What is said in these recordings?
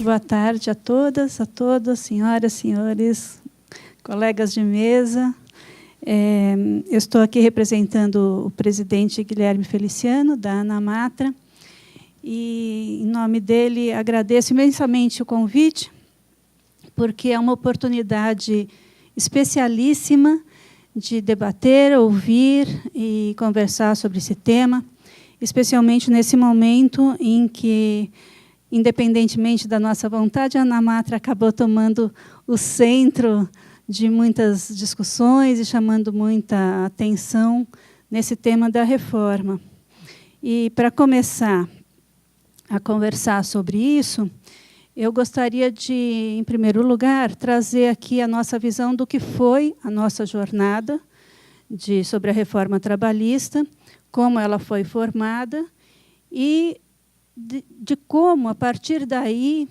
boa tarde a todas, a todos, senhoras, senhores, colegas de mesa. Eu estou aqui representando o presidente Guilherme Feliciano, da ANAMATRA, e, em nome dele, agradeço imensamente o convite, porque é uma oportunidade especialíssima de debater, ouvir e conversar sobre esse tema, especialmente nesse momento em que, independentemente da nossa vontade, a ANAMATRA acabou tomando o centro de muitas discussões e chamando muita atenção nesse tema da reforma. E, para começar a conversar sobre isso, eu gostaria de, em primeiro lugar, trazer aqui a nossa visão do que foi a nossa jornada sobre a reforma trabalhista, como ela foi formada e de como, a partir daí,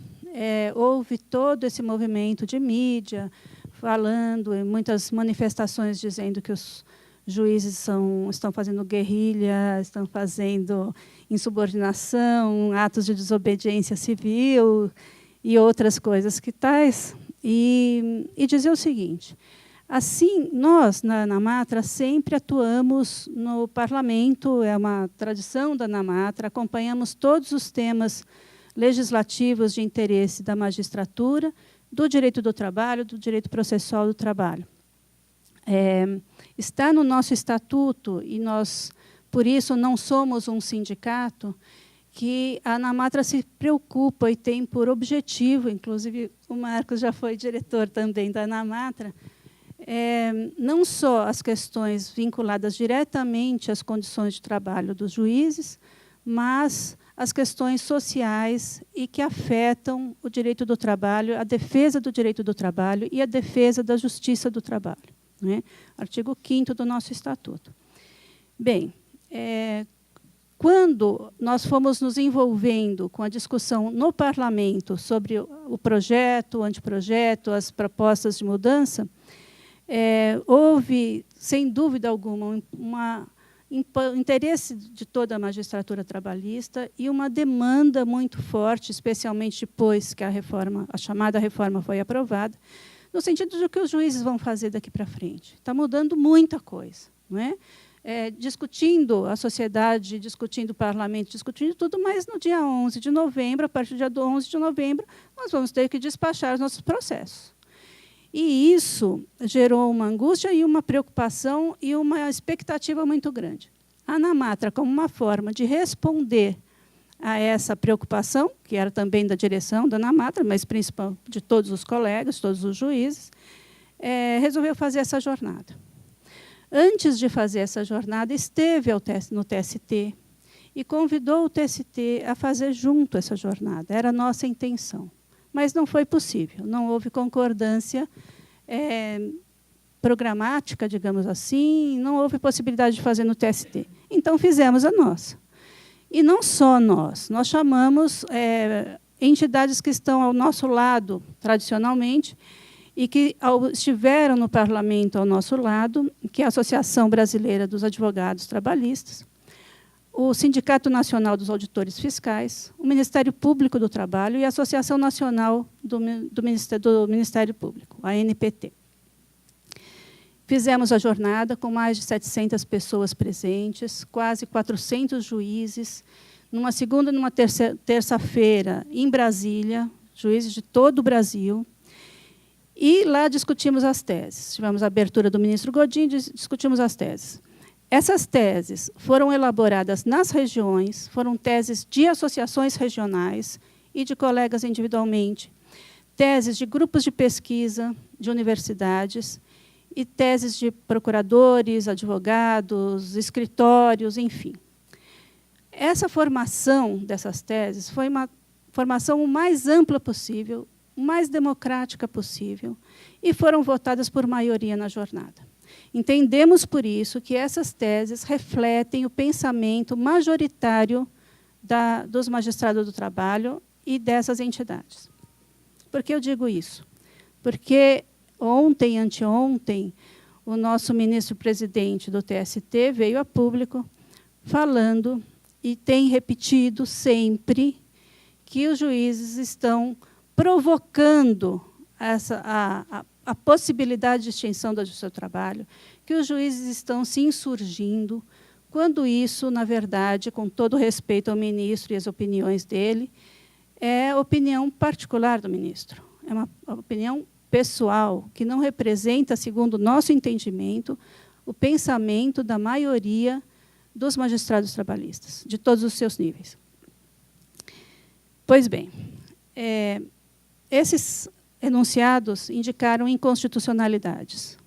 houve todo esse movimento de mídia, falando, e muitas manifestações dizendo que os juízes estão fazendo guerrilha, estão fazendo insubordinação, atos de desobediência civil e outras coisas que tais. E dizer o seguinte: assim, nós, na ANAMATRA, sempre atuamos no parlamento, é uma tradição da ANAMATRA, acompanhamos todos os temas legislativos de interesse da magistratura, do direito do trabalho, do direito processual do trabalho. Está no nosso estatuto, e nós, por isso, não somos um sindicato, que a ANAMATRA se preocupa e tem por objetivo, inclusive o Marcos já foi diretor também da ANAMATRA, não só as questões vinculadas diretamente às condições de trabalho dos juízes, mas as questões sociais e que afetam o direito do trabalho, a defesa do direito do trabalho e a defesa da justiça do trabalho, né? Artigo 5º do nosso estatuto. Bem, quando nós fomos nos envolvendo com a discussão no parlamento sobre o projeto, o anteprojeto, as propostas de mudança, houve, sem dúvida alguma, interesse de toda a magistratura trabalhista e uma demanda muito forte, especialmente depois que a chamada reforma foi aprovada, no sentido de que os juízes vão fazer daqui para frente. Está mudando muita coisa, não é? Discutindo a sociedade, discutindo o parlamento, discutindo tudo, mas no dia 11 de novembro, a partir do dia 11 de novembro, nós vamos ter que despachar os nossos processos. E isso gerou uma angústia e uma preocupação e uma expectativa muito grande. A ANAMATRA, como uma forma de responder a essa preocupação, que era também da direção da ANAMATRA, mas principalmente de todos os colegas, todos os juízes, resolveu fazer essa jornada. Antes de fazer essa jornada, esteve no TST e convidou o TST a fazer junto essa jornada. Era a nossa intenção. Mas não foi possível, não houve concordância programática, digamos assim, não houve possibilidade de fazer no TST. Então, fizemos a nossa. E não só nós chamamos entidades que estão ao nosso lado, tradicionalmente, e que estiveram no parlamento ao nosso lado, que é a Associação Brasileira dos Advogados Trabalhistas, o Sindicato Nacional dos Auditores Fiscais, o Ministério Público do Trabalho e a Associação Nacional do Ministério Público, a ANPT. Fizemos a jornada com mais de 700 pessoas presentes, quase 400 juízes, numa segunda e numa terça-feira, em Brasília, juízes de todo o Brasil, e lá discutimos as teses. Tivemos a abertura do ministro Godinho, discutimos as teses. Essas teses foram elaboradas nas regiões, foram teses de associações regionais e de colegas individualmente, teses de grupos de pesquisa de universidades e teses de procuradores, advogados, escritórios, enfim. Essa formação dessas teses foi uma formação o mais ampla possível, o mais democrática possível, e foram votadas por maioria na jornada. Entendemos, por isso, que essas teses refletem o pensamento majoritário dos magistrados do trabalho e dessas entidades. Por que eu digo isso? Porque ontem, anteontem, o nosso ministro-presidente do TST veio a público falando, e tem repetido sempre, que os juízes estão provocando a possibilidade de extinção da Justiça do Trabalho, que os juízes estão se insurgindo, quando isso, na verdade, com todo respeito ao ministro e às opiniões dele, é opinião particular do ministro. É uma opinião pessoal, que não representa, segundo o nosso entendimento, o pensamento da maioria dos magistrados trabalhistas, de todos os seus níveis. Pois bem, esses enunciados indicaram inconstitucionalidades.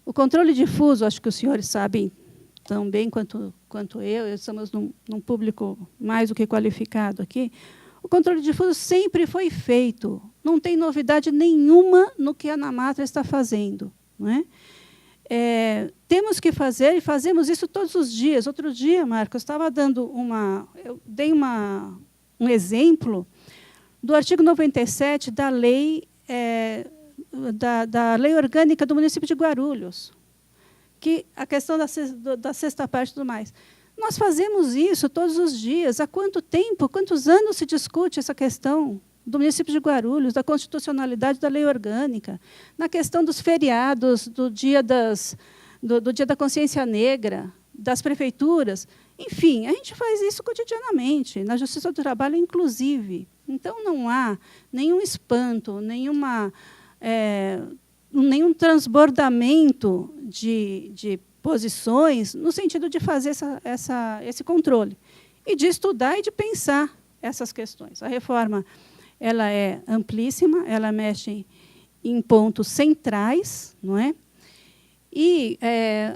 O controle difuso, acho que os senhores sabem tão bem quanto eu, estamos num público mais do que qualificado aqui. O controle difuso sempre foi feito, não tem novidade nenhuma no que a ANAMATRA está fazendo. Não é? Temos que fazer, e fazemos isso todos os dias. Outro dia, Marcos, eu dei um exemplo do artigo 97 da lei, da lei orgânica do município de Guarulhos, que a questão da sexta parte e tudo mais. Nós fazemos isso todos os dias. Há quanto tempo, quantos anos se discute essa questão do município de Guarulhos, da constitucionalidade da lei orgânica, na questão dos feriados, do dia da consciência negra, das prefeituras. Enfim, a gente faz isso cotidianamente, na Justiça do Trabalho, inclusive. Então, não há nenhum espanto, nenhum transbordamento de posições no sentido de fazer esse controle e de estudar e de pensar essas questões. A reforma ela é amplíssima, ela mexe em pontos centrais, não é? E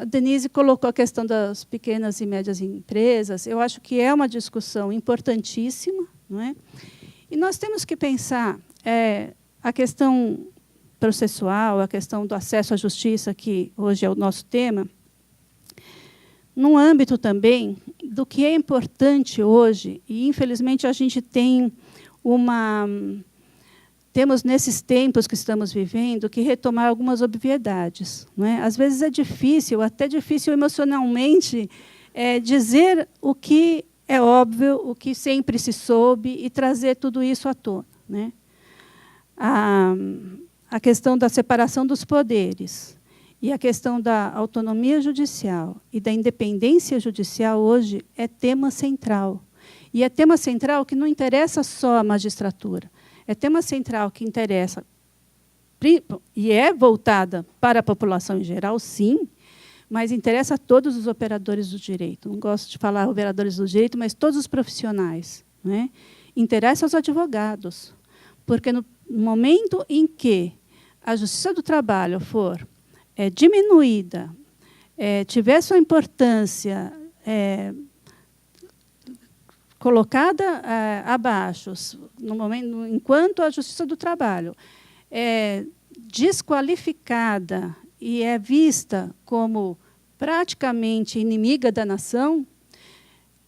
a Denise colocou a questão das pequenas e médias empresas. Eu acho que é uma discussão importantíssima, não é? E nós temos que pensar a questão processual, a questão do acesso à justiça, que hoje é o nosso tema, num âmbito também do que é importante hoje, e, infelizmente, a gente temos, nesses tempos que estamos vivendo, que retomar algumas obviedades. Não é? Às vezes é difícil, até difícil emocionalmente, dizer o que é óbvio, o que sempre se soube, e trazer tudo isso à tona. Né? A questão da separação dos poderes e a questão da autonomia judicial e da independência judicial hoje é tema central. E é tema central que não interessa só a magistratura. É tema central que interessa, e é voltada para a população em geral, sim, mas interessa a todos os operadores do direito. Não gosto de falar operadores do direito, mas todos os profissionais. Né? Interessa aos advogados, porque no momento em que a Justiça do Trabalho for diminuída, tiver sua importância colocada abaixo, no momento, enquanto a Justiça do Trabalho é desqualificada e é vista como praticamente inimiga da nação,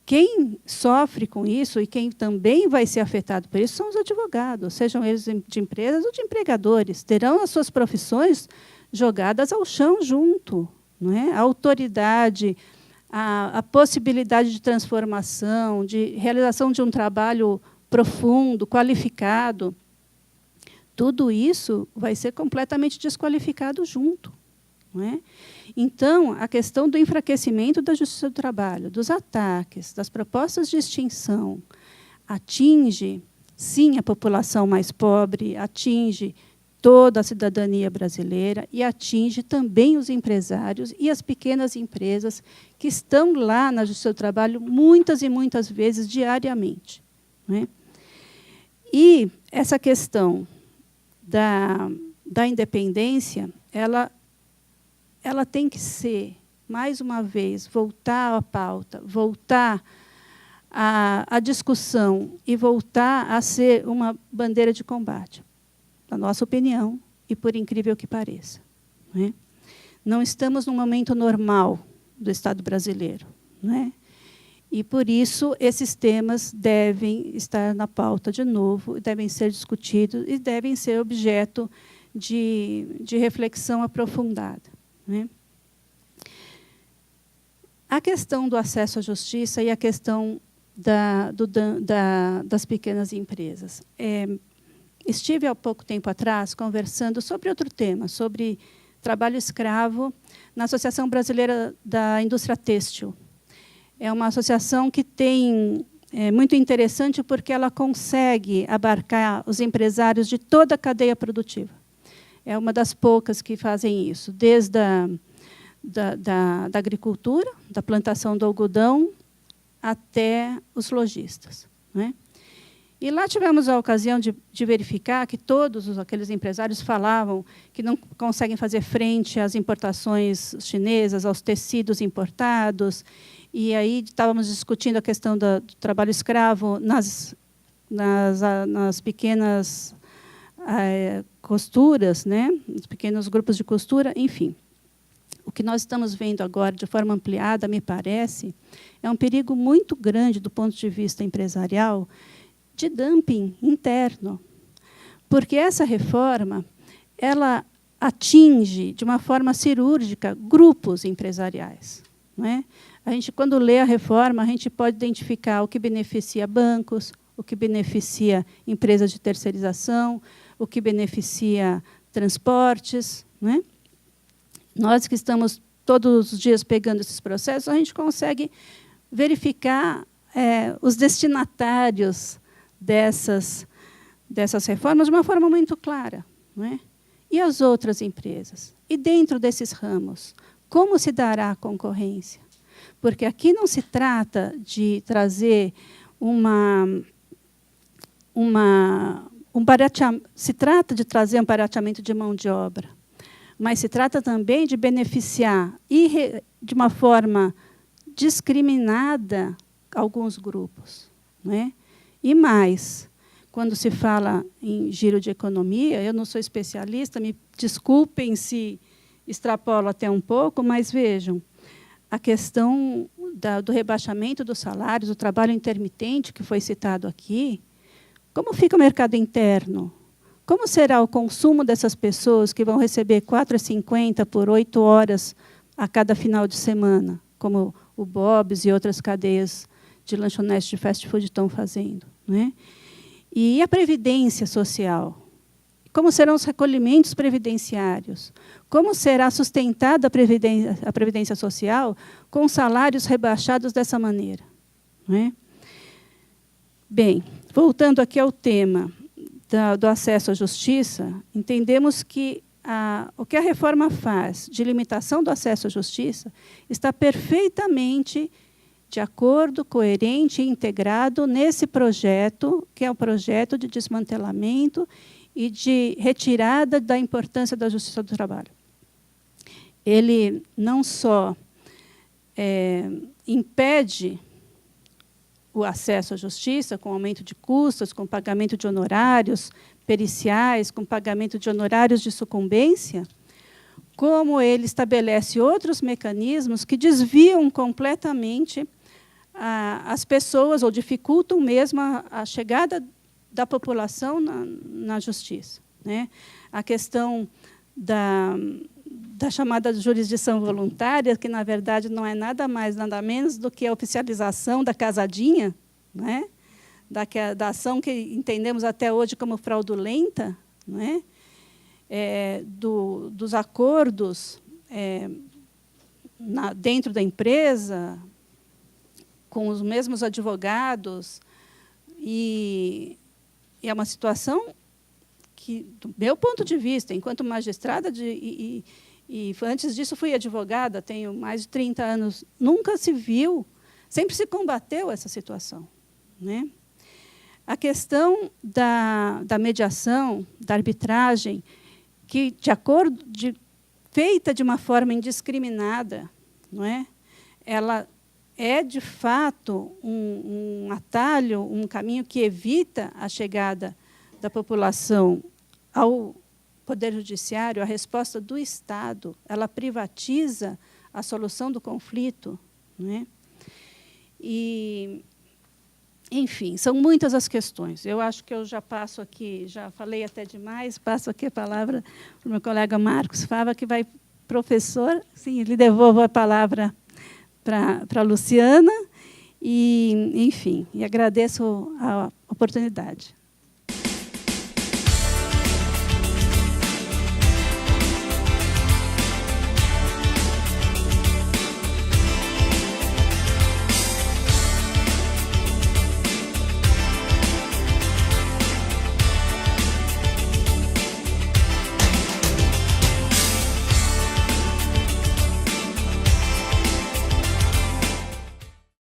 quem sofre com isso e quem também vai ser afetado por isso são os advogados, sejam eles de empresas ou de empregadores. Terão as suas profissões jogadas ao chão junto. Não é? A autoridade, a possibilidade de transformação, de realização de um trabalho profundo, qualificado, tudo isso vai ser completamente desqualificado junto. Não é? Então, a questão do enfraquecimento da Justiça do Trabalho, dos ataques, das propostas de extinção, atinge, sim, a população mais pobre, atinge toda a cidadania brasileira e atinge também os empresários e as pequenas empresas que estão lá na Justiça do Trabalho muitas e muitas vezes diariamente. Não é? E essa questão da independência, ela tem que ser, mais uma vez, voltar à pauta, voltar à discussão e voltar a ser uma bandeira de combate, na nossa opinião, e por incrível que pareça. Não é? Não estamos num momento normal do Estado brasileiro. Não é? E, por isso, esses temas devem estar na pauta de novo, devem ser discutidos e devem ser objeto de reflexão aprofundada. Né? A questão do acesso à justiça e a questão das pequenas empresas. estive há pouco tempo atrás conversando sobre outro tema, sobre trabalho escravo na Associação Brasileira da Indústria Têxtil. É uma associação que é muito interessante porque ela consegue abarcar os empresários de toda a cadeia produtiva. É uma das poucas que fazem isso, desde da agricultura, da plantação do algodão, até os lojistas, né? E lá tivemos a ocasião de verificar que todos aqueles empresários falavam que não conseguem fazer frente às importações chinesas, aos tecidos importados. E aí estávamos discutindo a questão do trabalho escravo nas pequenas costuras, né? Nos pequenos grupos de costura, enfim. O que nós estamos vendo agora, de forma ampliada, me parece, é um perigo muito grande do ponto de vista empresarial, de dumping interno, porque essa reforma ela atinge de uma forma cirúrgica grupos empresariais, não é? A gente, quando lê a reforma, a gente pode identificar o que beneficia bancos, o que beneficia empresas de terceirização, o que beneficia transportes, não é? Nós que estamos todos os dias pegando esses processos, a gente consegue verificar os destinatários dessas reformas de uma forma muito clara, não é? E as outras empresas? E dentro desses ramos, como se dará a concorrência? Porque aqui não se trata de trazer se trata de trazer um barateamento de mão de obra, mas se trata também de beneficiar de uma forma discriminada alguns grupos, não é? E mais, quando se fala em giro de economia, eu não sou especialista, me desculpem se extrapolo até um pouco, mas vejam, a questão do rebaixamento dos salários, o trabalho intermitente que foi citado aqui, como fica o mercado interno? Como será o consumo dessas pessoas que vão receber R$ 4,50 por 8 horas a cada final de semana, como o Bob's e outras cadeias de lanchonetes de fast food estão fazendo, né? E a previdência social? Como serão os recolhimentos previdenciários? Como será sustentada a previdência social com salários rebaixados dessa maneira, né? Bem, voltando aqui ao tema do acesso à justiça, entendemos que o que a reforma faz de limitação do acesso à justiça está perfeitamente de acordo, coerente e integrado nesse projeto, que é o projeto de desmantelamento e de retirada da importância da justiça do trabalho. Ele não só impede o acesso à justiça, com aumento de custos, com pagamento de honorários periciais, com pagamento de honorários de sucumbência, como ele estabelece outros mecanismos que desviam completamente as pessoas, ou dificultam mesmo a chegada da população na justiça, né? A questão da chamada jurisdição voluntária, que, na verdade, não é nada mais, nada menos do que a oficialização da casadinha, né? Da ação que entendemos até hoje como fraudulenta, né? Dos acordos dentro da empresa, com os mesmos advogados, e é uma situação que, do meu ponto de vista, enquanto magistrada, e antes disso fui advogada, tenho mais de 30 anos, nunca se viu, sempre se combateu essa situação, né? A questão da mediação, da arbitragem, que, feita de uma forma indiscriminada, não é? Ela é, de fato, um atalho, um caminho que evita a chegada da população ao Poder Judiciário, a resposta do Estado. Ela privatiza a solução do conflito, não é? E, enfim, são muitas as questões. Eu acho que eu já passo aqui, já falei até demais, passo aqui a palavra para o meu colega Marcos Fava, que vai, professor, sim, lhe devolvo a palavra para a Luciana, e, enfim, e agradeço a oportunidade.